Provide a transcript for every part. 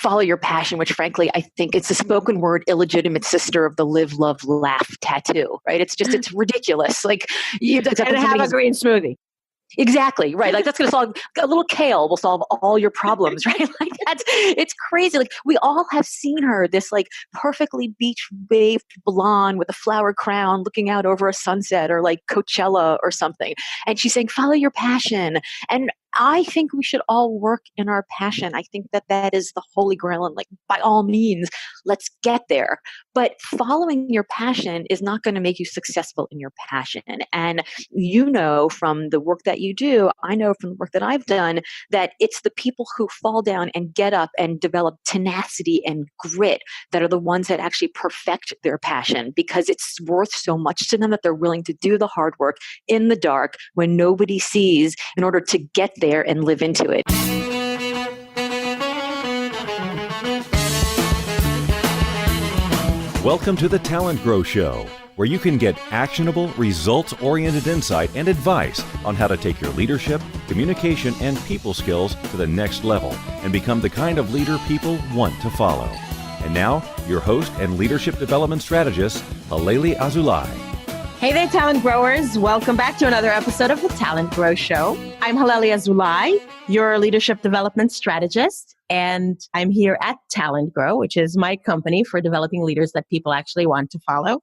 follow your passion, which frankly, I think it's the spoken word illegitimate sister of the live, love, laugh tattoo, right? It's ridiculous. Like and have a green smoothie. Exactly. Right. Like that's going to solve a little kale will solve all your problems. Right. Like it's crazy. Like we all have seen her, this like perfectly beach waved blonde with a flower crown looking out over a sunset or like Coachella or something. And she's saying, follow your passion. And I think we should all work in our passion. I think that is the holy grail. And like, by all means, let's get there. But following your passion is not going to make you successful in your passion. And you know, from the work that you do, I know from the work that I've done, that it's the people who fall down and get up and develop tenacity and grit that are the ones that actually perfect their passion, because it's worth so much to them that they're willing to do the hard work in the dark when nobody sees in order to get there and live into it. Welcome to the TalentGrow Show, where you can get actionable, results-oriented insight and advice on how to take your leadership, communication, and people skills to the next level and become the kind of leader people want to follow. And now, your host and leadership development strategist, Halelly Azulay. Hey there, talent growers. Welcome back to another episode of the Talent Grow Show. I'm Halelly Azulay, your leadership development strategist, and I'm here at TalentGrow, which is my company for developing leaders that people actually want to follow.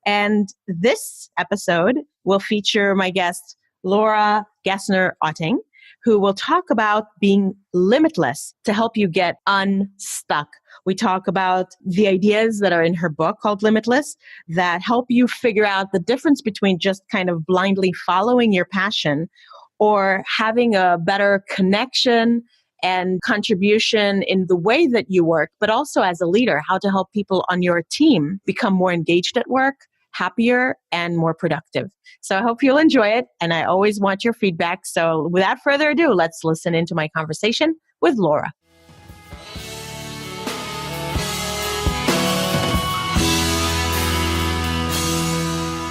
And this episode will feature my guest, Laura Gassner Otting, who will talk about being limitless to help you get unstuck. We talk about the ideas that are in her book called Limitless that help you figure out the difference between just kind of blindly following your passion or having a better connection and contribution in the way that you work, but also as a leader, how to help people on your team become more engaged at work, happier, and more productive. So I hope you'll enjoy it. And I always want your feedback. So without further ado, let's listen into my conversation with Laura.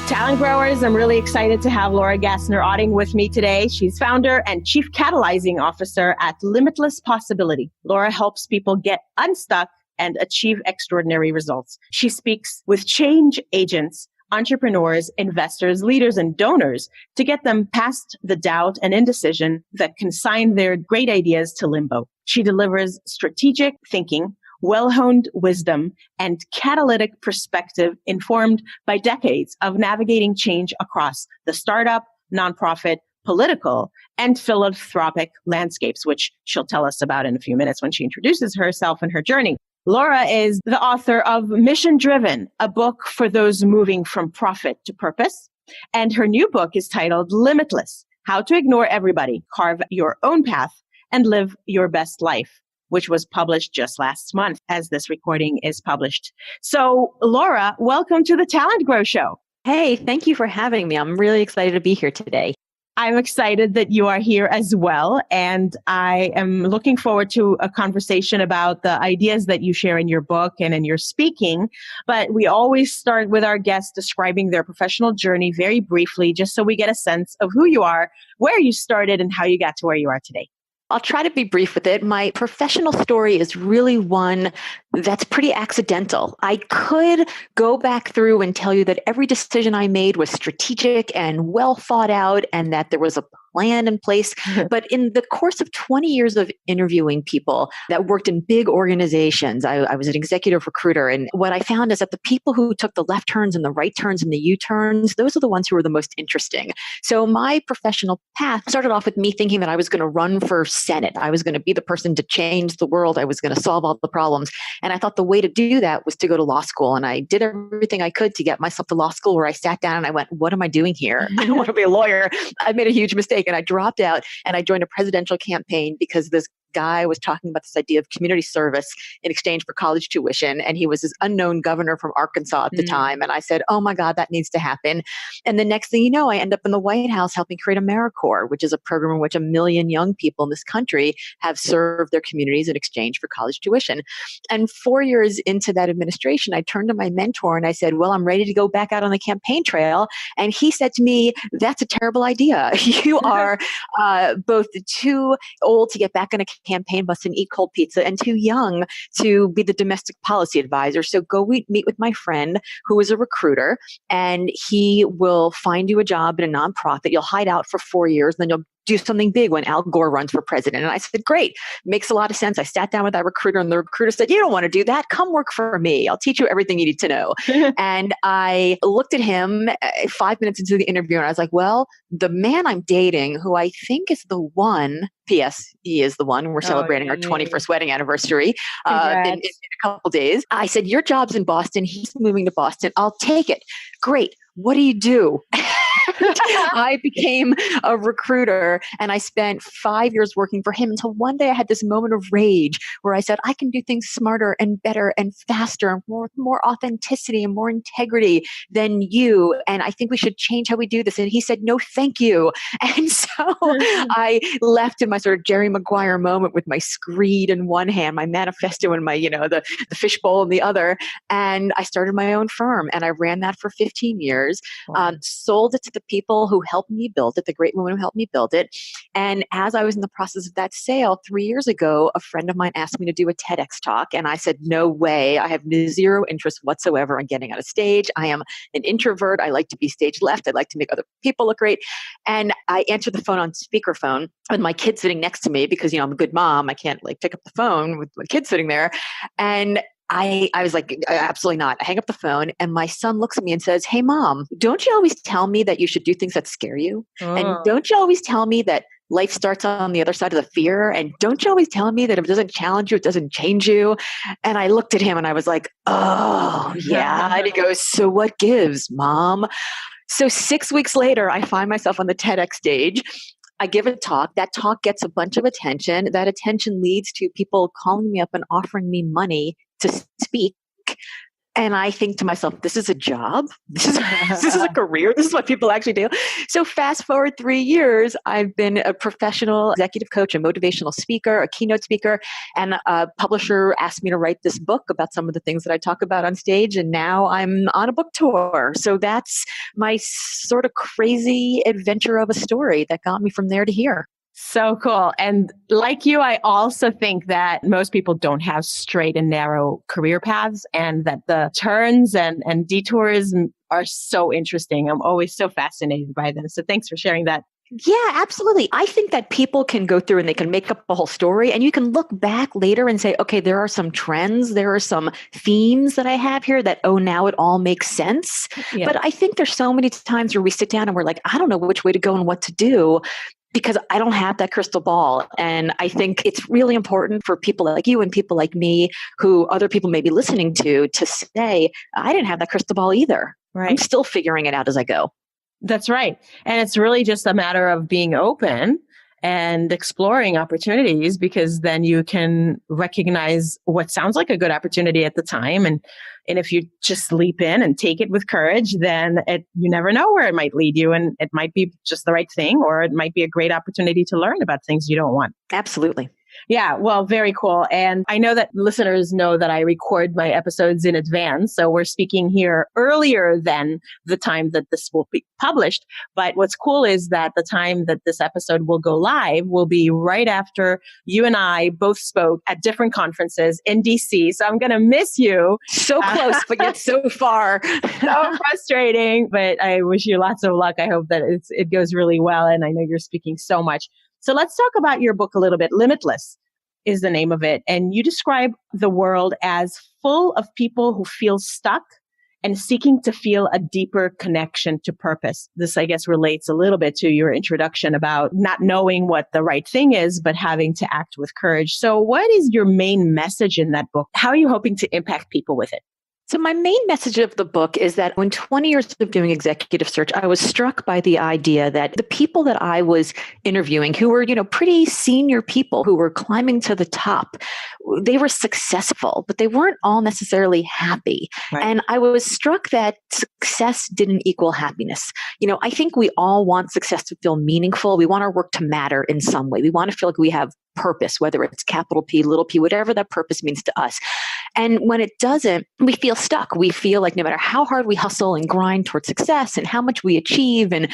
Talent growers, I'm really excited to have Laura Gassner Otting with me today. She's founder and chief catalyzing officer at Limitless Possibility. Laura helps people get unstuck and achieve extraordinary results. She speaks with change agents, entrepreneurs, investors, leaders, and donors to get them past the doubt and indecision that consign their great ideas to limbo. She delivers strategic thinking, well-honed wisdom, and catalytic perspective informed by decades of navigating change across the startup, nonprofit, political, and philanthropic landscapes, which she'll tell us about in a few minutes when she introduces herself and her journey. Laura is the author of Mission Driven, a book for those moving from profit to purpose. And her new book is titled Limitless, How to Ignore Everybody, Carve Your Own Path, and Live Your Best Life, which was published just last month as this recording is published. So, Laura, welcome to the Talent Grow Show. Hey, thank you for having me. I'm really excited to be here today. I'm excited that you are here as well. And I am looking forward to a conversation about the ideas that you share in your book and in your speaking. But we always start with our guests describing their professional journey very briefly, just so we get a sense of who you are, where you started, and how you got to where you are today. I'll try to be brief with it. My professional story is really one that's pretty accidental. I could go back through and tell you that every decision I made was strategic and well thought out and that there was a plan in place. But in the course of 20 years of interviewing people that worked in big organizations, I was an executive recruiter. And what I found is that the people who took the left turns and the right turns and the U-turns, those are the ones who were the most interesting. So my professional path started off with me thinking that I was going to run for Senate. I was going to be the person to change the world. I was going to solve all the problems. And I thought the way to do that was to go to law school. And I did everything I could to get myself to law school, where I sat down and I went, what am I doing here? I don't want to be a lawyer. I made a huge mistake. And I dropped out and I joined a presidential campaign because this guy was talking about this idea of community service in exchange for college tuition. And he was this unknown governor from Arkansas at the time. And I said, oh my God, that needs to happen. And the next thing you know, I end up in the White House helping create AmeriCorps, which is a program in which 1 million young people in this country have served their communities in exchange for college tuition. And 4 years into that administration, I turned to my mentor and I said, well, I'm ready to go back out on the campaign trail. And he said to me, that's a terrible idea. You are both too old to get back on a campaign bus and eat cold pizza and too young to be the domestic policy advisor. So go meet with my friend who is a recruiter, and he will find you a job in a nonprofit. You'll hide out for 4 years, and then you'll do something big when Al Gore runs for president. And I said, great, makes a lot of sense. I sat down with that recruiter, and the recruiter said, you don't want to do that. Come work for me. I'll teach you everything you need to know. And I looked at him 5 minutes into the interview, and I was like, well, the man I'm dating, who I think is the one, P.S., he is the one. We're celebrating our 21st wedding anniversary in a couple days. I said, your job's in Boston. He's moving to Boston. I'll take it. Great. What do you do? I became a recruiter, and I spent 5 years working for him until one day I had this moment of rage where I said, I can do things smarter and better and faster and more authenticity and more integrity than you. And I think we should change how we do this. And he said, no, thank you. And so I left in my sort of Jerry Maguire moment with my screed in one hand, my manifesto in my, the fishbowl in the other. And I started my own firm, and I ran that for 15 years, sold it to the people who helped me build it, the great women who helped me build it. And as I was in the process of that sale 3 years ago, a friend of mine asked me to do a TEDx talk. And I said, no way. I have zero interest whatsoever in getting on a stage. I am an introvert. I like to be stage left. I like to make other people look great. And I answered the phone on speakerphone with my kid sitting next to me because, I'm a good mom. I can't pick up the phone with my kid sitting there. And I was like, absolutely not. I hang up the phone, and my son looks at me and says, hey, Mom, don't you always tell me that you should do things that scare you? Oh. And don't you always tell me that life starts on the other side of the fear? And don't you always tell me that if it doesn't challenge you, it doesn't change you? And I looked at him and I was like, oh, yeah. And he goes, so what gives, Mom? So 6 weeks later, I find myself on the TEDx stage. I give a talk. That talk gets a bunch of attention. That attention leads to people calling me up and offering me money to speak. And I think to myself, this is a job. This is a career. This is what people actually do. So fast forward 3 years, I've been a professional executive coach, a motivational speaker, a keynote speaker, and a publisher asked me to write this book about some of the things that I talk about on stage. And now I'm on a book tour. So that's my sort of crazy adventure of a story that got me from there to here. So cool. And like you, I also think that most people don't have straight and narrow career paths, and that the turns and detours are so interesting. I'm always so fascinated by them. So thanks for sharing that. Yeah, absolutely. I think that people can go through and they can make up a whole story, and you can look back later and say, okay, there are some trends, there are some themes that I have here that, now it all makes sense. Yeah. But I think there's so many times where we sit down and we're like, I don't know which way to go and what to do, because I don't have that crystal ball. And I think it's really important for people like you and people like me who other people may be listening to say, I didn't have that crystal ball either. Right. I'm still figuring it out as I go. That's right. And it's really just a matter of being open and exploring opportunities, because then you can recognize what sounds like a good opportunity at the time. And if you just leap in and take it with courage, then you never know where it might lead you. And it might be just the right thing, or it might be a great opportunity to learn about things you don't want. Absolutely. Yeah, well, very cool. And I know that listeners know that I record my episodes in advance. So we're speaking here earlier than the time that this will be published. But what's cool is that the time that this episode will go live will be right after you and I both spoke at different conferences in DC. So I'm going to miss you. So close, but yet so far. So frustrating, but I wish you lots of luck. I hope that it goes really well. And I know you're speaking so much. So let's talk about your book a little bit. Limitless is the name of it. And you describe the world as full of people who feel stuck and seeking to feel a deeper connection to purpose. This, I guess, relates a little bit to your introduction about not knowing what the right thing is, but having to act with courage. So what is your main message in that book? How are you hoping to impact people with it? So my main message of the book is that when 20 years of doing executive search, I was struck by the idea that the people that I was interviewing, who were, pretty senior people who were climbing to the top, they were successful, but they weren't all necessarily happy. Right. And I was struck that success didn't equal happiness. I think we all want success to feel meaningful. We want our work to matter in some way. We want to feel like we have purpose, whether it's capital P, little p, whatever that purpose means to us. And when it doesn't, we feel stuck. We feel like no matter how hard we hustle and grind towards success and how much we achieve and,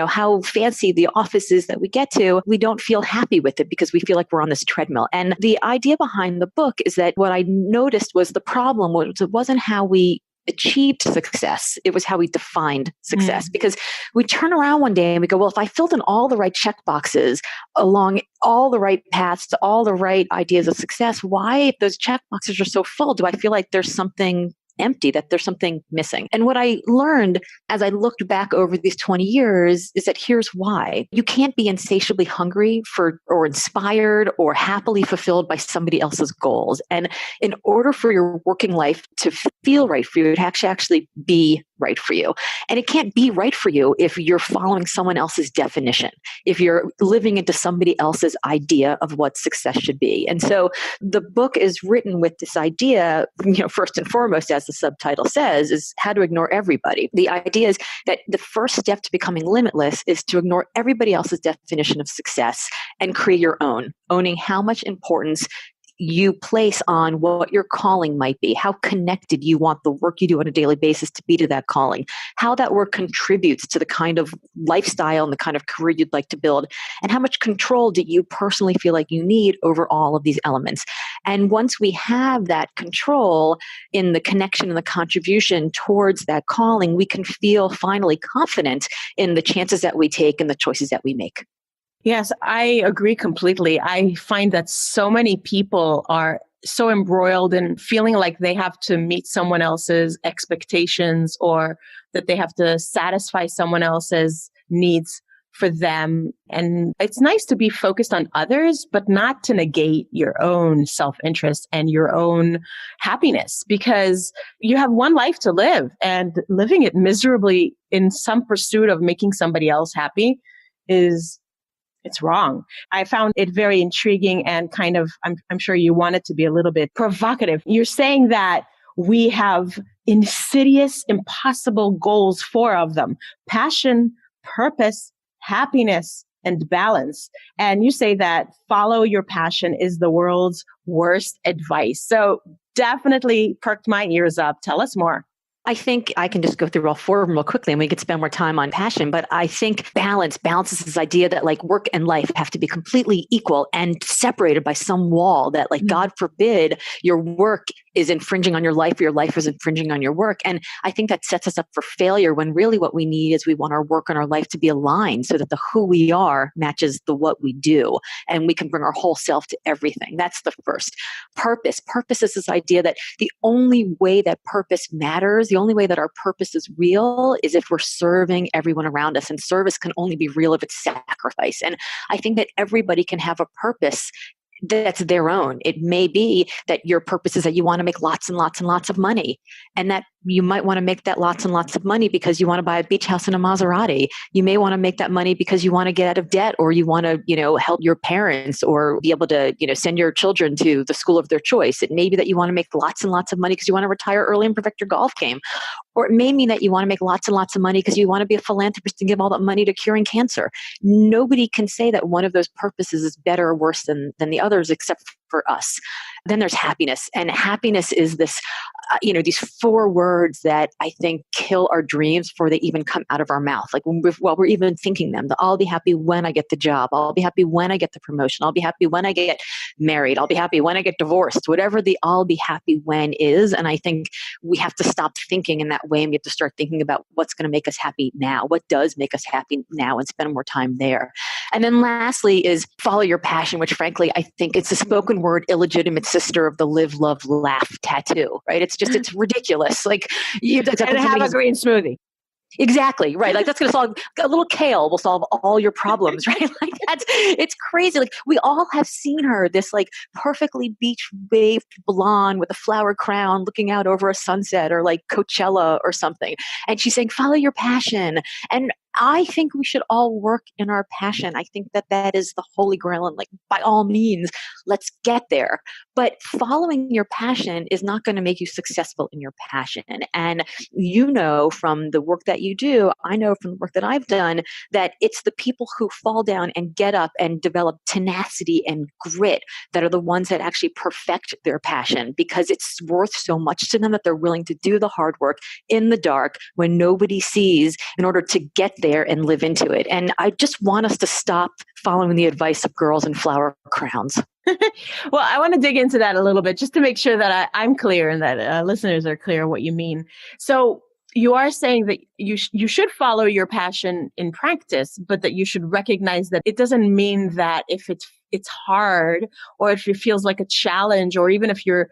how fancy the office is that we get to, we don't feel happy with it because we feel like we're on this treadmill. And the idea behind the book is that what I noticed was the problem was it wasn't how we achieved success. It was how we defined success. Because we turn around one day and we go, well, if I filled in all the right check boxes along all the right paths to all the right ideas of success, why, if those check boxes are so full, do I feel like there's something empty, that there's something missing? And what I learned as I looked back over these 20 years is that here's why. You can't be insatiably hungry for or inspired or happily fulfilled by somebody else's goals. And in order for your working life to feel right for you, it actually be right for you. And it can't be right for you if you're following someone else's definition, if you're living into somebody else's idea of what success should be. And so the book is written with this idea, first and foremost, as the subtitle says, is how to ignore everybody. The idea is that the first step to becoming limitless is to ignore everybody else's definition of success and create your own, owning how much importance you place on what your calling might be, how connected you want the work you do on a daily basis to be to that calling, how that work contributes to the kind of lifestyle and the kind of career you'd like to build, and how much control do you personally feel like you need over all of these elements. And once we have that control in the connection and the contribution towards that calling, we can feel finally confident in the chances that we take and the choices that we make. Yes, I agree completely. I find that so many people are so embroiled in feeling like they have to meet someone else's expectations or that they have to satisfy someone else's needs for them. And it's nice to be focused on others, but not to negate your own self-interest and your own happiness, because you have one life to live, and living it miserably in some pursuit of making somebody else happy it's wrong. I found it very intriguing and kind of, I'm sure you want it to be a little bit provocative. You're saying that we have insidious, impossible goals, 4 of them: passion, purpose, happiness, and balance. And you say that follow your passion is the world's worst advice. So definitely perked my ears up. Tell us more. I think I can just go through all 4 of them real quickly and we could spend more time on passion. But I think balance is this idea that like work and life have to be completely equal and separated by some wall that like, God forbid your work is infringing on your life or your life is infringing on your work. And I think that sets us up for failure when really what we need is we want our work and our life to be aligned so that the who we are matches the what we do. And we can bring our whole self to everything. That's the first. Purpose is this idea that the only way that purpose matters, the only way that our purpose is real is if we're serving everyone around us. And service can only be real if it's sacrifice. And I think that everybody can have a purpose that's their own. It may be that your purpose is that you want to make lots and lots and lots of money, and that you might want to make that lots and lots of money because you want to buy a beach house and a Maserati. You may want to make that money because you want to get out of debt, or you want to, help your parents or be able to, send your children to the school of their choice. It may be that you want to make lots and lots of money because you want to retire early and perfect your golf game. Or it may mean that you want to make lots and lots of money because you want to be a philanthropist and give all that money to curing cancer. Nobody can say that one of those purposes is better or worse than the others except for us. Then there's happiness. And happiness is this, these 4 words that I think kill our dreams before they even come out of our mouth. Like while we're even thinking them, I'll be happy when I get the job. I'll be happy when I get the promotion. I'll be happy when I get married. I'll be happy when I get divorced. Whatever the I'll be happy when is. And I think we have to stop thinking in that way, and we have to start thinking about what's going to make us happy now. What does make us happy now, and spend more time there. And then lastly is follow your passion, which frankly, I think it's a spoken word illegitimate sister of the live, love, laugh tattoo, right? It's ridiculous. Like and have a green smoothie. Exactly. Right. Like that's going to solve a little kale will solve all your problems, right? Like it's crazy. Like we all have seen her, this like perfectly beach waved blonde with a flower crown looking out over a sunset or like Coachella or something. And she's saying, follow your passion. And I think we should all work in our passion. I think that that is the holy grail, and like, by all means, let's get there. But following your passion is not going to make you successful in your passion. And you know from the work that you do, I know from the work that I've done, that it's the people who fall down and get up and develop tenacity and grit that are the ones that actually perfect their passion, because it's worth so much to them that they're willing to do the hard work in the dark when nobody sees in order to get there and live into it. And I just want us to stop following the advice of girls in flower crowns. Well, I want to dig into that a little bit just to make sure that I'm clear and that listeners are clear what you mean. So you are saying that you should follow your passion in practice, but that you should recognize that it doesn't mean that if it's hard, or if it feels like a challenge, or even if you're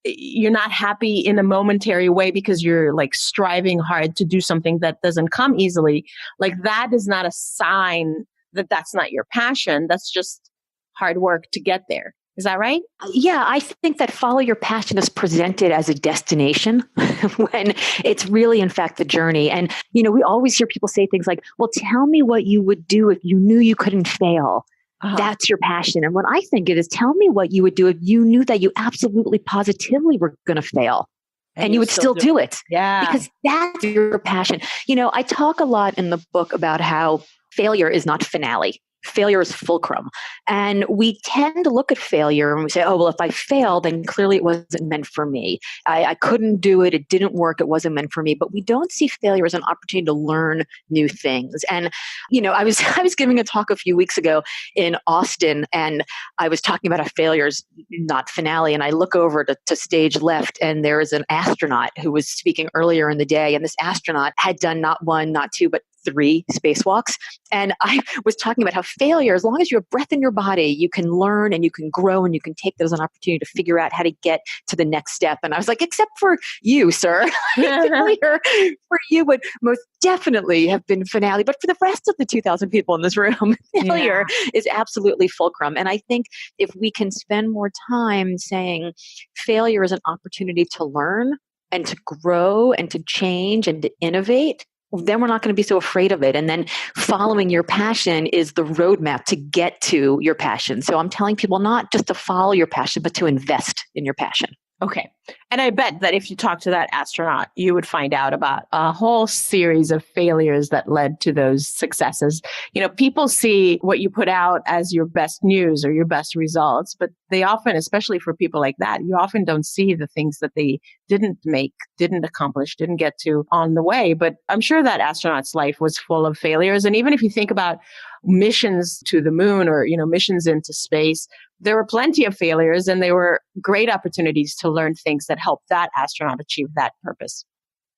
not happy in a momentary way because you're like striving hard to do something that doesn't come easily, like that is not a sign that that's not your passion. That's just hard work to get there. Is that right? Yeah, I think that follow your passion is presented as a destination when it's really, in fact, the journey. And, we always hear people say things like, well, tell me what you would do if you knew you couldn't fail. Uh-huh. That's your passion. And what I think it is, tell me what you would do if you knew that you absolutely positively were going to fail. And you would still do it. Yeah. Because that's your passion. I talk a lot in the book about how failure is not finale. Failure is fulcrum. And we tend to look at failure and we say, oh, well, if I fail, then clearly it wasn't meant for me. I couldn't do it. It didn't work. It wasn't meant for me. But we don't see failure as an opportunity to learn new things. And, I was giving a talk a few weeks ago in Austin, and I was talking about a failure's not finale. And I look over to stage left, and there is an astronaut who was speaking earlier in the day. And this astronaut had done not one, not two, but 3 spacewalks. And I was talking about how failure, as long as you have breath in your body, you can learn and you can grow and you can take that as an opportunity to figure out how to get to the next step. And I was like, except for you, sir. Failure for you would most definitely have been finale. But for the rest of the 2,000 people in this room, failure is absolutely fulcrum. And I think if we can spend more time saying failure is an opportunity to learn and to grow and to change and to innovate, then we're not going to be so afraid of it. And then following your passion is the roadmap to get to your passion. So I'm telling people not just to follow your passion, but to invest in your passion. Okay. And I bet that if you talk to that astronaut, you would find out about a whole series of failures that led to those successes. People see what you put out as your best news or your best results, but they often, especially for people like that, you often don't see the things that they didn't make, didn't accomplish, didn't get to on the way. But I'm sure that astronaut's life was full of failures. And even if you think about missions to the moon or, missions into space, there were plenty of failures, and they were great opportunities to learn things that helped that astronaut achieve that purpose.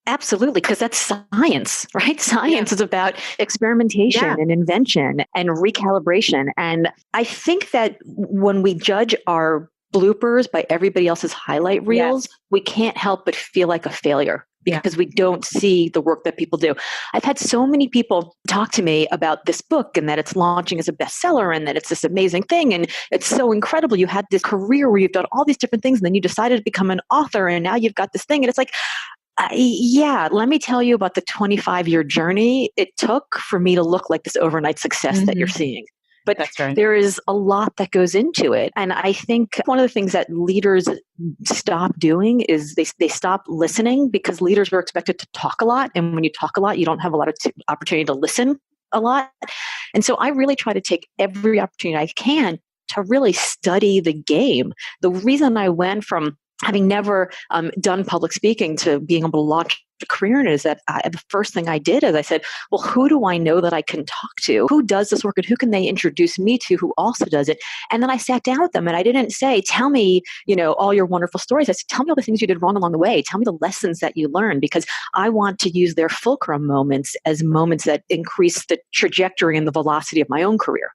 Absolutely, because that's science, right? Science is about experimentation and invention and recalibration. And I think that when we judge our bloopers by everybody else's highlight reels, we can't help but feel like a failure. Because we don't see the work that people do. I've had so many people talk to me about this book and that it's launching as a bestseller and that it's this amazing thing. And it's so incredible. You had this career where you've done all these different things and then you decided to become an author and now you've got this thing. And it's like, let me tell you about the 25-year journey it took for me to look like this overnight success that you're seeing. But that's right. There is a lot that goes into it. And I think one of the things that leaders stop doing is they stop listening, because leaders are expected to talk a lot. And when you talk a lot, you don't have a lot of opportunity to listen a lot. And so I really try to take every opportunity I can to really study the game. The reason I went from having never done public speaking to being able to launch a career in it is that the first thing I did is I said, well, who do I know that I can talk to? Who does this work and who can they introduce me to who also does it? And then I sat down with them and I didn't say, tell me, all your wonderful stories. I said, tell me all the things you did wrong along the way. Tell me the lessons that you learned, because I want to use their fulcrum moments as moments that increase the trajectory and the velocity of my own career.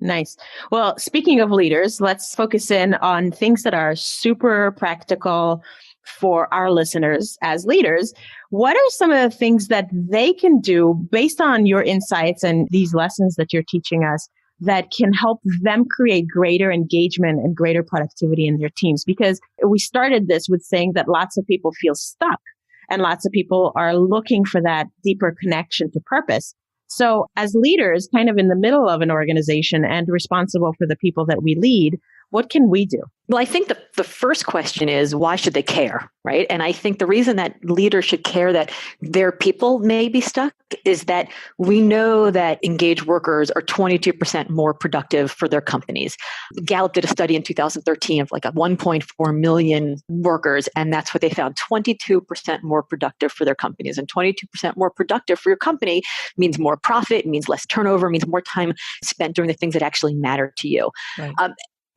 Nice. Well, speaking of leaders, let's focus in on things that are super practical for our listeners as leaders. What are some of the things that they can do based on your insights and these lessons that you're teaching us that can help them create greater engagement and greater productivity in their teams? Because we started this with saying that lots of people feel stuck and lots of people are looking for that deeper connection to purpose. So as leaders, kind of in the middle of an organization and responsible for the people that we lead, what can we do? Well, I think the first question is, why should they care, right? And I think the reason that leaders should care that their people may be stuck is that we know that engaged workers are 22% more productive for their companies. Gallup did a study in 2013 of like 1.4 million workers, and that's what they found, 22% more productive for their companies. And 22% more productive for your company means more profit, means less turnover, means more time spent doing the things that actually matter to you. Right.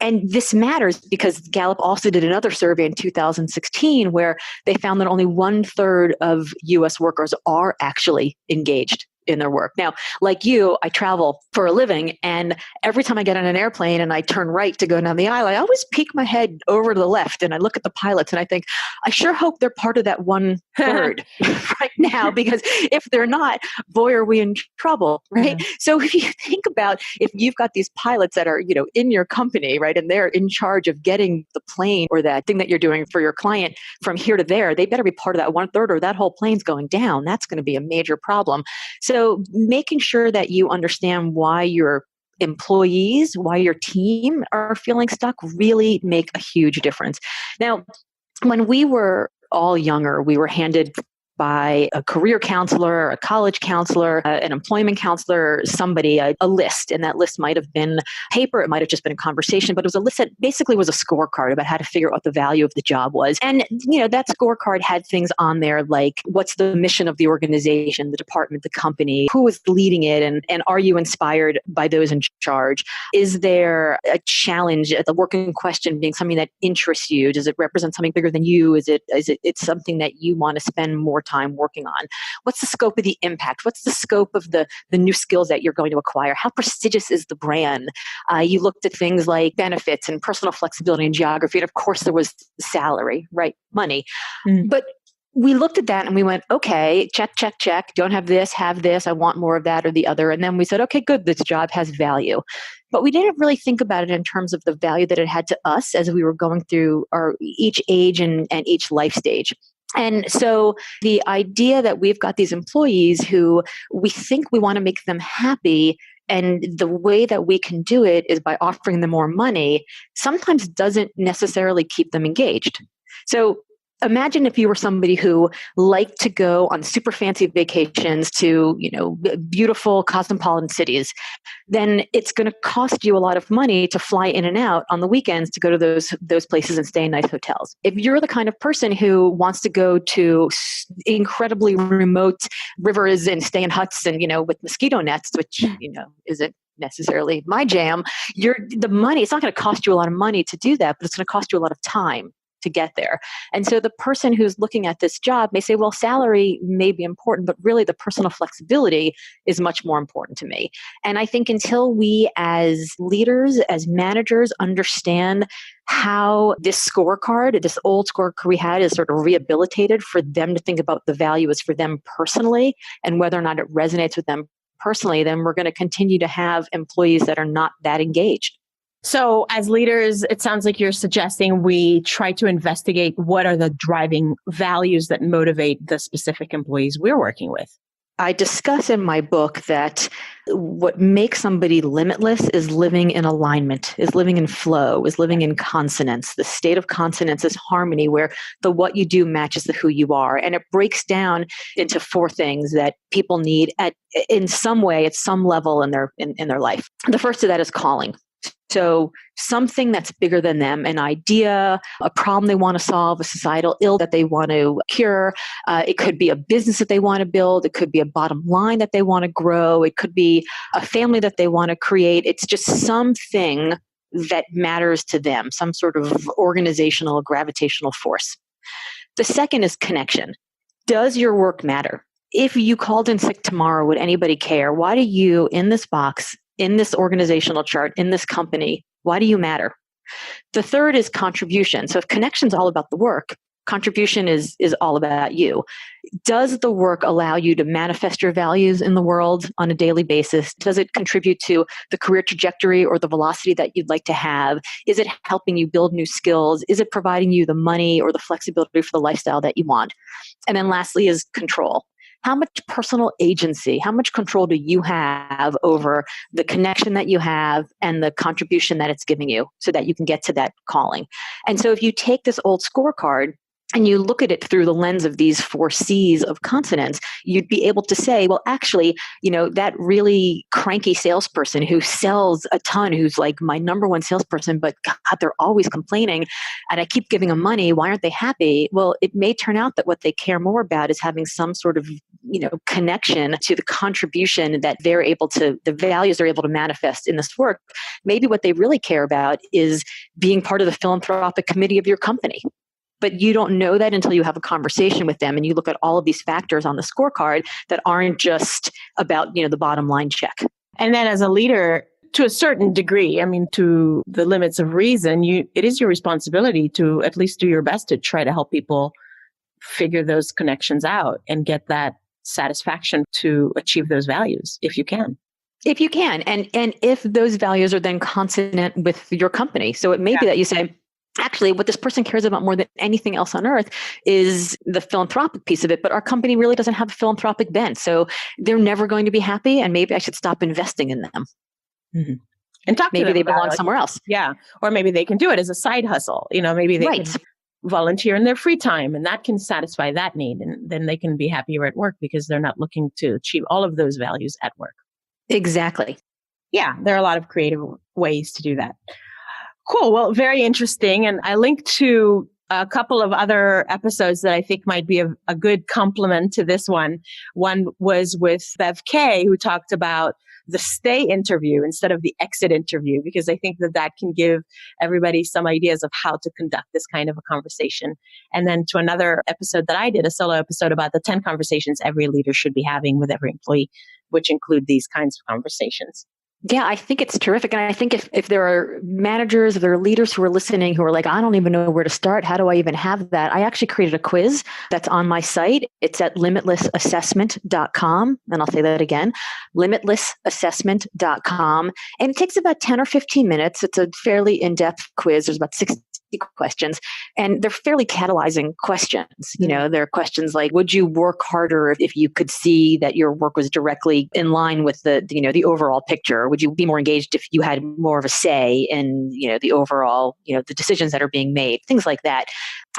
And this matters because Gallup also did another survey in 2016 where they found that only 1/3 of US workers are actually engaged in their work. Now, like you, I travel for a living, and every time I get on an airplane and I turn right to go down the aisle, I always peek my head over to the left and I look at the pilots and I think, I sure hope they're part of that 1/3 right now, because if they're not, boy, are we in trouble, right? Yeah. So if you think about, if you've got these pilots that are, in your company, right, and they're in charge of getting the plane or that thing that you're doing for your client from here to there, they better be part of that 1/3 or that whole plane's going down. That's going to be a major problem. So making sure that you understand why your employees, why your team are feeling stuck really make a huge difference. Now, when we were all younger, we were handed by a career counselor, a college counselor, an employment counselor, somebody, a list. And that list might have been paper, it might have just been a conversation, but it was a list that basically was a scorecard about how to figure out what the value of the job was. And, that scorecard had things on there like, what's the mission of the organization, the department, the company, who is leading it, and are you inspired by those in charge? Is there a challenge, the working question being something that interests you? Does it represent something bigger than you? Is it something that you want to spend more time working on? What's the scope of the impact? What's the scope of the new skills that you're going to acquire? How prestigious is the brand? You looked at things like benefits and personal flexibility and geography. And of course, there was salary, right? Money. But we looked at that and we went, okay, check, check, check. Don't have this, have this. I want more of that or the other. And then we said, okay, good. This job has value. But we didn't really think about it in terms of the value that it had to us as we were going through each age and each life stage. And so the idea that we've got these employees who we think we want to make them happy, and the way that we can do it is by offering them more money, sometimes doesn't necessarily keep them engaged. So imagine if you were somebody who liked to go on super fancy vacations to, beautiful cosmopolitan cities, then it's going to cost you a lot of money to fly in and out on the weekends to go to those places and stay in nice hotels. If you're the kind of person who wants to go to incredibly remote rivers and stay in huts and, with mosquito nets, which, isn't necessarily my jam, the money, it's not going to cost you a lot of money to do that, but it's going to cost you a lot of time to get there. And so the person who's looking at this job may say, well, salary may be important, but really the personal flexibility is much more important to me. And I think until we as leaders, as managers, understand how this scorecard, this old scorecard we had, is sort of rehabilitated for them to think about the value is for them personally and whether or not it resonates with them personally, then we're going to continue to have employees that are not that engaged. So as leaders, it sounds like you're suggesting we try to investigate what are the driving values that motivate the specific employees we're working with. I discuss in my book that what makes somebody limitless is living in alignment, is living in flow, is living in consonance. The state of consonance is harmony, where the what you do matches the who you are. And it breaks down into 4 things that people need in some way, at some level in their life. The first of that is calling. So something that's bigger than them, an idea, a problem they want to solve, a societal ill that they want to cure. It could be a business that they want to build. It could be a bottom line that they want to grow. It could be a family that they want to create. It's just something that matters to them, some sort of organizational, gravitational force. The second is connection. Does your work matter? If you called in sick tomorrow, would anybody care? Why do you, in this box, in this organizational chart, in this company, why do you matter? The third is contribution. So if connection's all about the work, contribution is all about you. Does the work allow you to manifest your values in the world on a daily basis? Does it contribute to the career trajectory or the velocity that you'd like to have? Is it helping you build new skills? Is it providing you the money or the flexibility for the lifestyle that you want? And then lastly is control. how much personal agency, how much control do you have over the connection that you have and the contribution that it's giving you so that you can get to that calling? And so if you take this old scorecard and you look at it through the lens of these 4 C's of consonants, you'd be able to say, well, actually, that really cranky salesperson who sells a ton, who's like my number one salesperson, but God, they're always complaining and I keep giving them money. Why aren't they happy? Well, it may turn out that what they care more about is having some sort of, connection to the contribution that the values they're able to manifest in this work. Maybe what they really care about is being part of the philanthropic committee of your company. But you don't know that until you have a conversation with them and you look at all of these factors on the scorecard that aren't just about, the bottom line check. And then as a leader, to a certain degree, to the limits of reason, it is your responsibility to at least do your best to try to help people figure those connections out and get that satisfaction to achieve those values if you can. If you can. And if those values are then consonant with your company. So it may be that you say, actually, what this person cares about more than anything else on earth is the philanthropic piece of it, but our company really doesn't have a philanthropic bent. So they're never going to be happy, and maybe I should stop investing in them. Mm-hmm. And talk to them maybe they about belong somewhere else. Yeah. Or maybe they can do it as a side hustle. Maybe they can volunteer in their free time and that can satisfy that need. And then they can be happier at work because they're not looking to achieve all of those values at work. Exactly. Yeah. There are a lot of creative ways to do that. Cool. Well, very interesting. And I linked to a couple of other episodes that I think might be a good complement to this one. One was with Bev Kay, who talked about the stay interview instead of the exit interview, because I think that can give everybody some ideas of how to conduct this kind of a conversation. And then to another episode that I did, a solo episode about the 10 conversations every leader should be having with every employee, which include these kinds of conversations. Yeah, I think it's terrific. And I think if there are managers, if there are leaders who are listening who are like, I don't even know where to start. How do I even have that? I actually created a quiz that's on my site. It's at limitlessassessment.com. And I'll say that again, limitlessassessment.com. And it takes about 10 or 15 minutes. It's a fairly in-depth quiz. There's about 60 questions, and they're fairly catalyzing questions. There are questions like, would you work harder if you could see that your work was directly in line with the overall picture? Would you be more engaged if you had more of a say in, the overall, the decisions that are being made, things like that.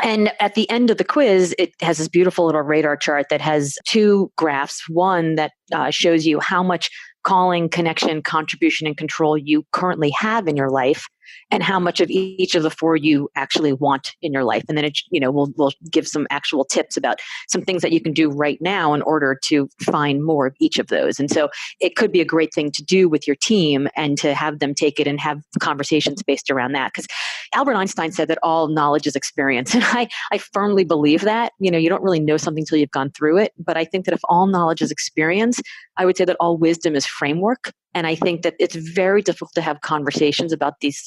And at the end of the quiz, it has this beautiful little radar chart that has 2 graphs. One that shows you how much calling, connection, contribution, and control you currently have in your life, and how much of each of the 4 you actually want in your life. And then it, we'll give some actual tips about some things that you can do right now in order to find more of each of those. And so it could be a great thing to do with your team and to have them take it and have conversations based around that. Because Albert Einstein said that all knowledge is experience. And I firmly believe that. You don't really know something until you've gone through it. But I think that if all knowledge is experience, I would say that all wisdom is framework. And I think that it's very difficult to have conversations about these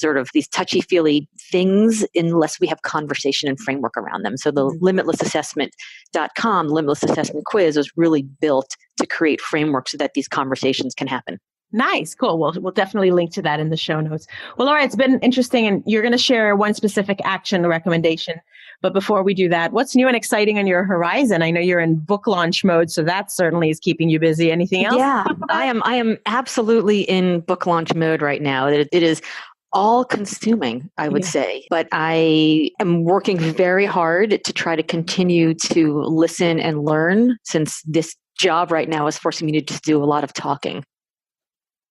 touchy-feely things unless we have conversation and framework around them. So the limitlessassessment.com, Limitless Assessment Quiz was really built to create frameworks so that these conversations can happen. Nice. Cool. We'll definitely link to that in the show notes. Well, Laura, it's been interesting, and you're going to share one specific action recommendation. But before we do that, what's new and exciting on your horizon? I know you're in book launch mode, so that certainly is keeping you busy. Anything else? Yeah, I am absolutely in book launch mode right now. It is all consuming, I would say, but I am working very hard to try to continue to listen and learn, since this job right now is forcing me to just do a lot of talking.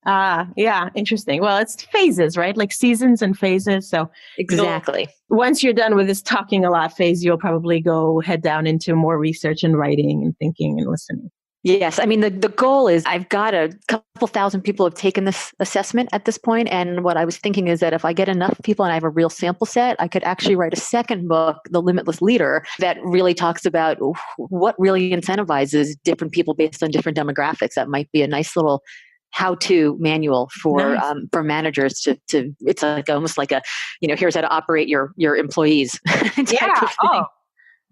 Yeah. Interesting. Well, it's phases, right? Like seasons and phases. So exactly. Once you're done with this talking a lot phase, you'll probably go head down into more research and writing and thinking and listening. Yes. I mean, the goal is I've got a couple thousand people have taken this assessment at this point. And what I was thinking is that if I get enough people and I have a real sample set, I could actually write a second book, The Limitless Leader, that really talks about what really incentivizes different people based on different demographics. That might be a nice little how-to manual for managers to it's like almost like a, here's how to operate your employees. Yeah. Oh,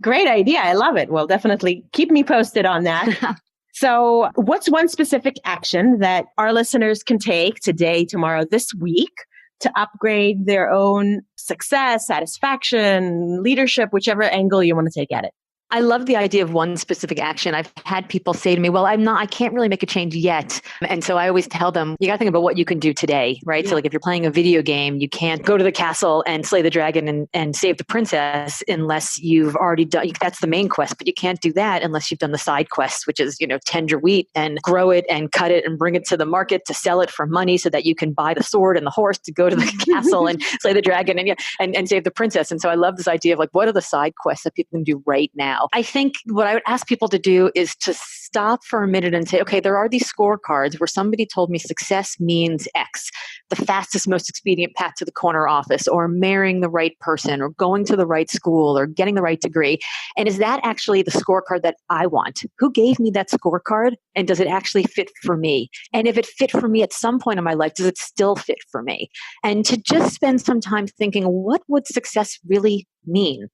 great idea. I love it. Well, definitely keep me posted on that. So what's one specific action that our listeners can take today, tomorrow, this week to upgrade their own success, satisfaction, leadership, whichever angle you want to take at it? I love the idea of one specific action. I've had people say to me, well, I can't really make a change yet. And so I always tell them, you got to think about what you can do today, right? Yeah. So like if you're playing a video game, you can't go to the castle and slay the dragon and save the princess unless you've already done, that's the main quest, but you can't do that unless you've done the side quests, which is, tend your wheat and grow it and cut it and bring it to the market to sell it for money so that you can buy the sword and the horse to go to the castle and slay the dragon and save the princess. And so I love this idea of like, what are the side quests that people can do right now? I think what I would ask people to do is to stop for a minute and say, okay, there are these scorecards where somebody told me success means X, the fastest, most expedient path to the corner office, or marrying the right person, or going to the right school, or getting the right degree. And is that actually the scorecard that I want? Who gave me that scorecard? And does it actually fit for me? And if it fit for me at some point in my life, does it still fit for me? And to just spend some time thinking, what would success really mean?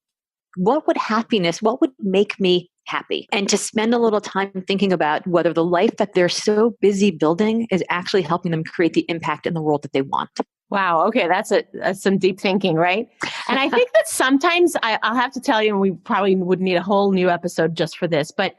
What would make me happy? And to spend a little time thinking about whether the life that they're so busy building is actually helping them create the impact in the world that they want. Wow. Okay. That's some deep thinking, right? And I think that sometimes I'll have to tell you, and we probably would need a whole new episode just for this, but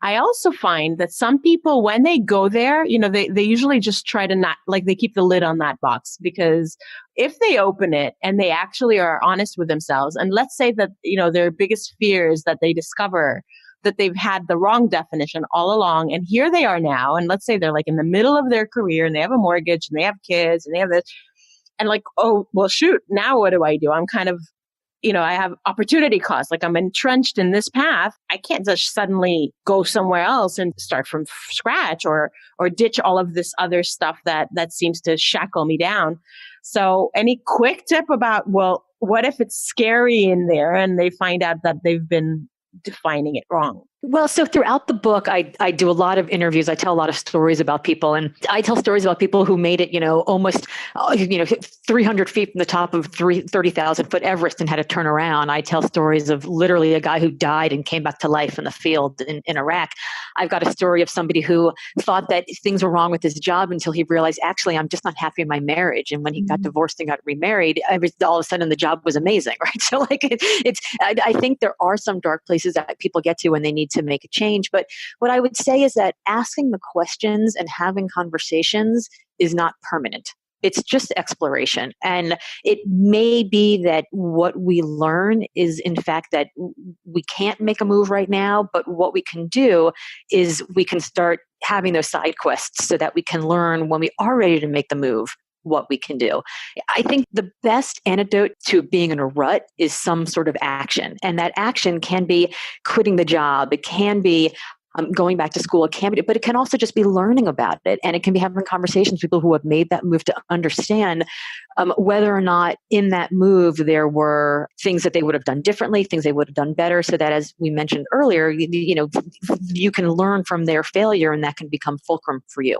I also find that some people, when they go there, they usually just try to not, like, they keep the lid on that box, because if they open it and they actually are honest with themselves, and let's say that, their biggest fear is that they discover that they've had the wrong definition all along, and here they are now, and let's say they're like in the middle of their career and they have a mortgage and they have kids and they have this, and like, oh, well, shoot, now what do? I'm kind of, I have opportunity costs. Like I'm entrenched in this path. I can't just suddenly go somewhere else and start from scratch or ditch all of this other stuff that seems to shackle me down. So any quick tip about, well, what if it's scary in there and they find out that they've been defining it wrong? Well, so throughout the book, I do a lot of interviews. I tell a lot of stories about people, and I tell stories about people who made it, almost, 300 feet from the top of 30,000 foot Everest and had to turn around. I tell stories of literally a guy who died and came back to life in the field in Iraq. I've got a story of somebody who thought that things were wrong with his job until he realized, actually, I'm just not happy in my marriage. And when he got divorced and got remarried, all of a sudden the job was amazing, right? So like I think there are some dark places that people get to when they need to make a change. But what I would say is that asking the questions and having conversations is not permanent. It's just exploration. And it may be that what we learn is, in fact, that we can't make a move right now, but what we can do is we can start having those side quests so that we can learn when we are ready to make the move what we can do. I think the best antidote to being in a rut is some sort of action. And that action can be quitting the job. It can be going back to school. It can be, but it can also just be learning about it. And it can be having conversations with people who have made that move to understand whether or not in that move there were things that they would have done differently, things they would have done better, so that, as we mentioned earlier, you can learn from their failure, and that can become fulcrum for you.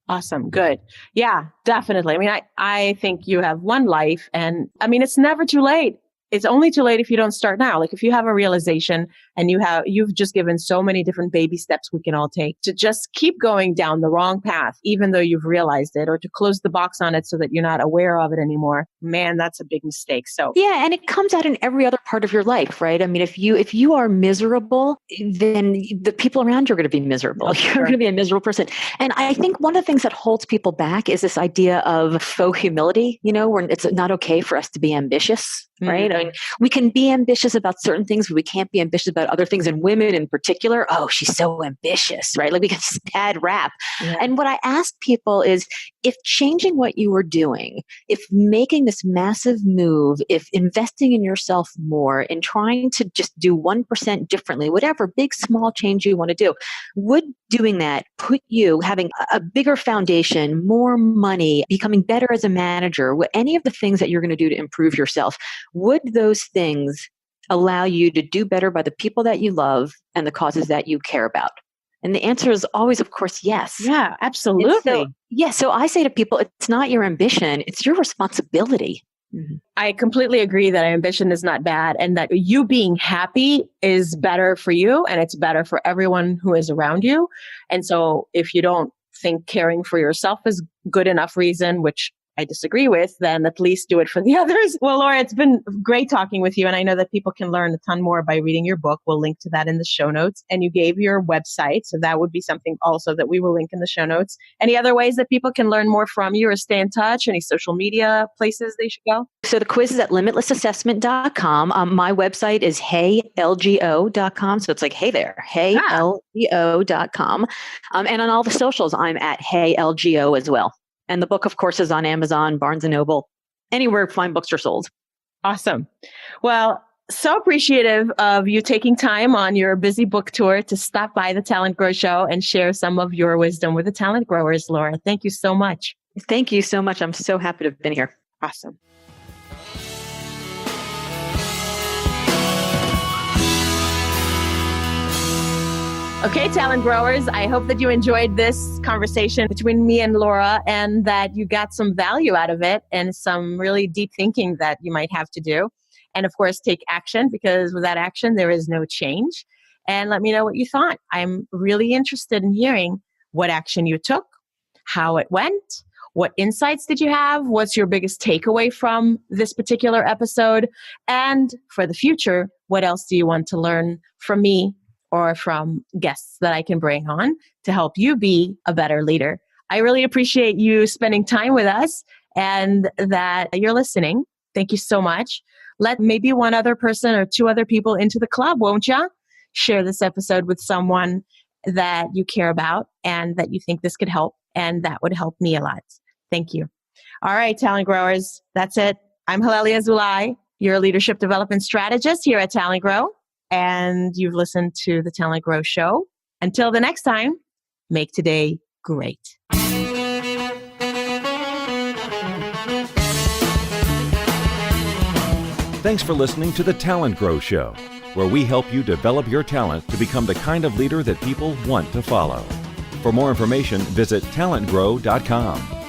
Awesome. Good. Yeah, definitely. I mean, I think you have one life, and I mean, it's never too late. It's only too late if you don't start now. Like if you have a realization and you've just given so many different baby steps we can all take to just keep going down the wrong path, even though you've realized it, or to close the box on it so that you're not aware of it anymore. Man, that's a big mistake. So yeah, and it comes out in every other part of your life, right? I mean, if you are miserable, then the people around you are going to be miserable. Oh, you're going to be a miserable person. And I think one of the things that holds people back is this idea of faux humility, where it's not okay for us to be ambitious. Right? I mean, we can be ambitious about certain things, but we can't be ambitious about other things. And women in particular, oh, she's so ambitious, right? Like we get this bad rap. Yeah. And what I ask people is, if changing what you were doing, if making this massive move, if investing in yourself more, and trying to just do 1% differently, whatever big, small change you want to do, would doing that put you having a bigger foundation, more money, becoming better as a manager, any of the things that you're going to do to improve yourself, would those things allow you to do better by the people that you love and the causes that you care about? And the answer is always, of course, yes. Yeah, absolutely. So I say to people, it's not your ambition, it's your responsibility. Mm-hmm. I completely agree that ambition is not bad, and that you being happy is better for you, and it's better for everyone who is around you. And so if you don't think caring for yourself is good enough reason, which I disagree with, then at least do it for the others. Well, Laura, it's been great talking with you. And I know that people can learn a ton more by reading your book. We'll link to that in the show notes. And you gave your website. So that would be something also that we will link in the show notes. Any other ways that people can learn more from you or stay in touch? Any social media places they should go? So the quiz is at limitlessassessment.com. My website is heylgo.com. So it's like, hey there, heylgo.com. And on all the socials, I'm at heylgo as well. And the book, of course, is on Amazon, Barnes & Noble, anywhere fine books are sold. Awesome. Well, so appreciative of you taking time on your busy book tour to stop by the Talent Grow Show and share some of your wisdom with the talent growers, Laura. Thank you so much. Thank you so much. I'm so happy to have been here. Awesome. Okay, talent growers, I hope that you enjoyed this conversation between me and Laura and that you got some value out of it and some really deep thinking that you might have to do. And of course, take action, because without action, there is no change. And let me know what you thought. I'm really interested in hearing what action you took, how it went, what insights did you have, what's your biggest takeaway from this particular episode, and for the future, what else do you want to learn from me or from guests that I can bring on to help you be a better leader. I really appreciate you spending time with us and that you're listening. Thank you so much. Let maybe one other person or two other people into the club, won't ya? Share this episode with someone that you care about and that you think this could help, and that would help me a lot. Thank you. All right, talent growers, that's it. I'm Halelly Azulay, your leadership development strategist here at Talent Grow. And you've listened to the Talent Grow Show. Until the next time, make today great. Thanks for listening to the Talent Grow Show, where we help you develop your talent to become the kind of leader that people want to follow. For more information, visit talentgrow.com.